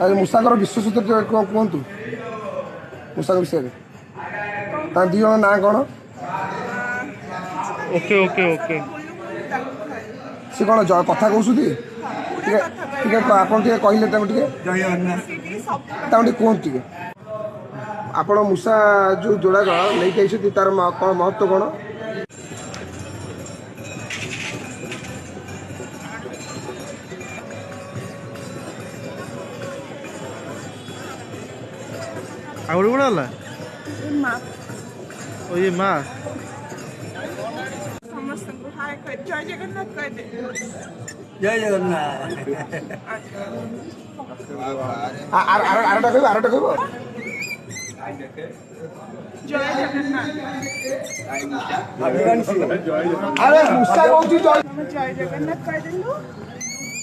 अरे मूषाकर विश्वसत कहतु मूषा विषय दी जन ना कौन ओके ओके ओके सी कौन कथा कहते आप कहले कहते आप मूषा जो जोड़ाक नहीं तार कौन महत्व कौन आउट कौन है ये माँ जय जगन्नाथ कह दे जय जगन्नाथ आरटा कह जय जगन्नाथ अरे मूषा कहूँ जय जगन्नाथ कह देलु